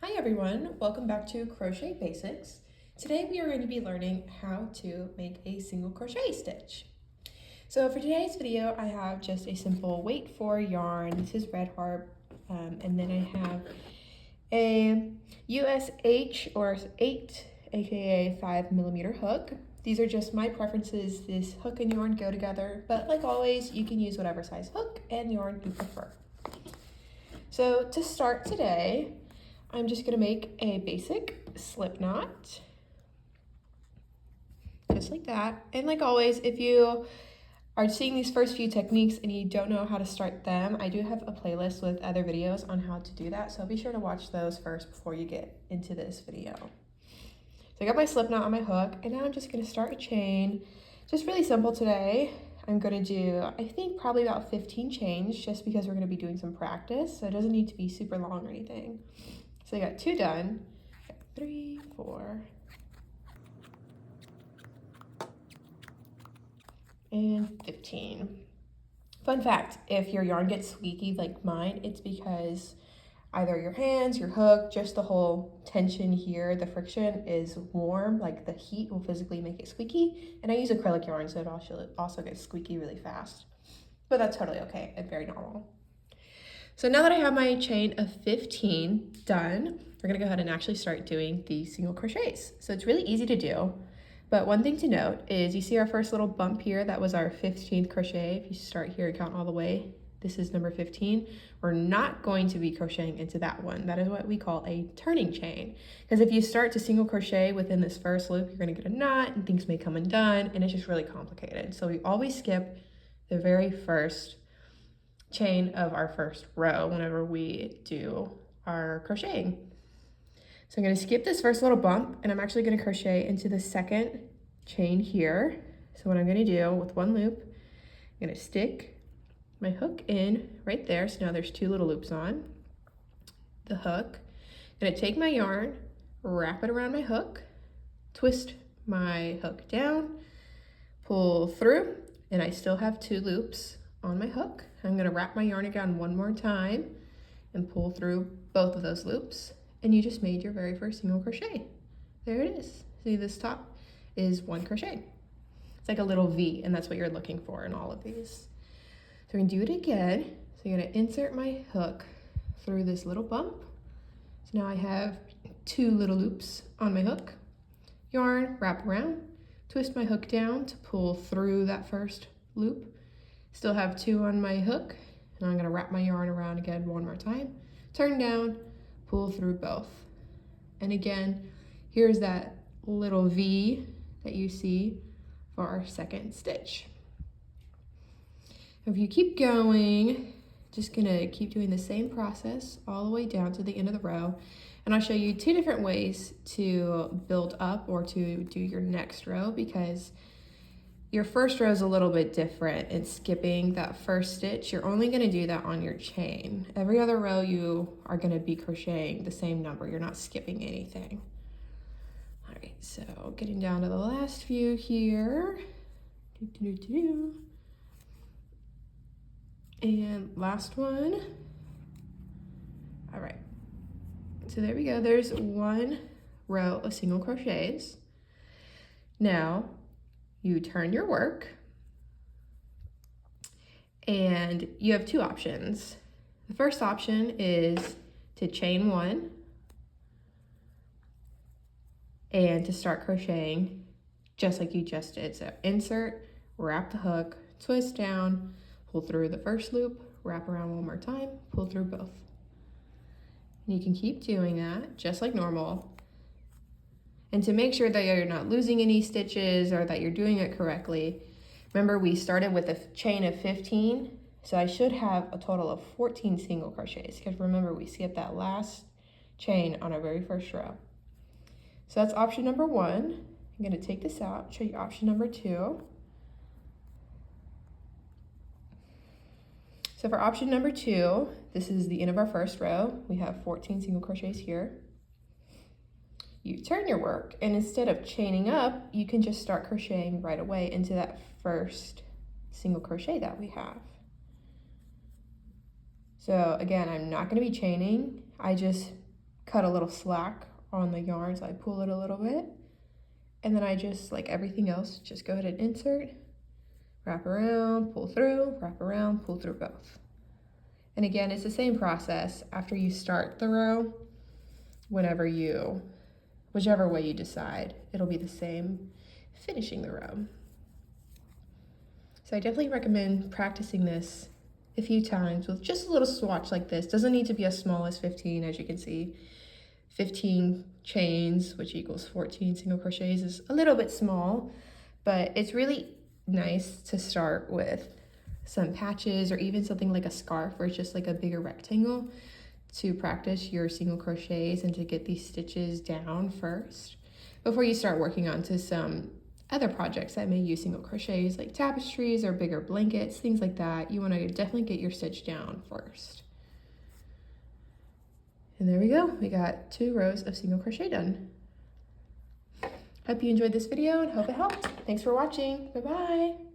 Hi everyone, welcome back to Crochet Basics. Today we are going to be learning how to make a single crochet stitch. So for today's video I have just a simple weight 4 yarn. This is Red Harp, and then I have a USH or 8 aka 5mm hook. These are just my preferences. This hook and yarn go together, but like always you can use whatever size hook and yarn you prefer. So to start today, I'm just gonna make a basic slip knot, just like that. And like always, if you are seeing these first few techniques and you don't know how to start them, I do have a playlist with other videos on how to do that, so be sure to watch those first before you get into this video. So I got my slip knot on my hook, and now I'm just gonna start a chain. Just really simple today. I'm gonna do, I think, probably about 15 chains, just because we're gonna be doing some practice, so it doesn't need to be super long or anything. So I got 2 done, 3, 4, and 15. Fun fact, if your yarn gets squeaky like mine, it's because either your hands, your hook, just the whole tension here, the friction is warm, like the heat will physically make it squeaky. And I use acrylic yarn, so it also gets squeaky really fast. But that's totally okay and very normal. So now that I have my chain of 15 done, we're gonna go ahead and actually start doing the single crochets. So it's really easy to do, but one thing to note is you see our first little bump here, that was our 15th crochet. If you start here and count all the way, this is number 15. We're not going to be crocheting into that one. That is what we call a turning chain. Because if you start to single crochet within this first loop, you're gonna get a knot and things may come undone, and it's just really complicated. So we always skip the very first chain of our first row whenever we do our crocheting. So I'm going to skip this first little bump, and I'm actually going to crochet into the second chain here. So what I'm going to do with one loop, I'm going to stick my hook in right there. So now there's 2 little loops on the hook. I'm going to take my yarn, wrap it around my hook, twist my hook down, pull through, and I still have 2 loops on my hook. I'm going to wrap my yarn again one more time and pull through both of those loops, and you just made your very first single crochet. There it is. See, this top is 1 crochet. It's like a little V, and that's what you're looking for in all of these. So we're going to do it again. So I'm going to insert my hook through this little bump. So now I have 2 little loops on my hook. Yarn, wrap around, twist my hook down to pull through that first loop. Still have 2 on my hook, and I'm going to wrap my yarn around again one more time, turn down, pull through both. And again, here's that little V that you see for our second stitch. If you keep going, just going to keep doing the same process all the way down to the end of the row, and I'll show you 2 different ways to build up or to do your next row, because your first row is a little bit different. In skipping that first stitch, you're only going to do that on your chain. Every other row you are going to be crocheting the same number. You're not skipping anything. All right, so getting down to the last few here. And last one. All right, so there we go. There's 1 row of single crochets. Now you turn your work, and you have 2 options. The first option is to chain 1 and to start crocheting just like you just did. So insert, wrap the hook, twist down, pull through the first loop, wrap around one more time, pull through both. And you can keep doing that just like normal. And to make sure that you're not losing any stitches or that you're doing it correctly, remember we started with a chain of 15, so I should have a total of 14 single crochets, because remember we skipped that last chain on our very first row. So that's option number 1. I'm going to take this out, show you option number 2. So for option number 2, this is the end of our first row. We have 14 single crochets here. You turn your work, and instead of chaining up, you can just start crocheting right away into that first single crochet that we have. So again, I'm not going to be chaining. I just cut a little slack on the yarn, so I pull it a little bit. And then I just, like everything else, just go ahead and insert, wrap around, pull through, wrap around, pull through both. And again, it's the same process after you start the row. Whichever way you decide, it'll be the same finishing the row. So I definitely recommend practicing this a few times with just a little swatch like this. Doesn't need to be as small as 15, as you can see. 15 chains, which equals 14 single crochets, is a little bit small, but it's really nice to start with some patches or even something like a scarf where it's just like a bigger rectangle to practice your single crochets and to get these stitches down first before you start working on to some other projects that may use single crochets like tapestries or bigger blankets, things like that. You want to definitely get your stitch down first. And there we go. We got 2 rows of single crochet done. Hope you enjoyed this video and hope it helped. Thanks for watching. Bye-bye.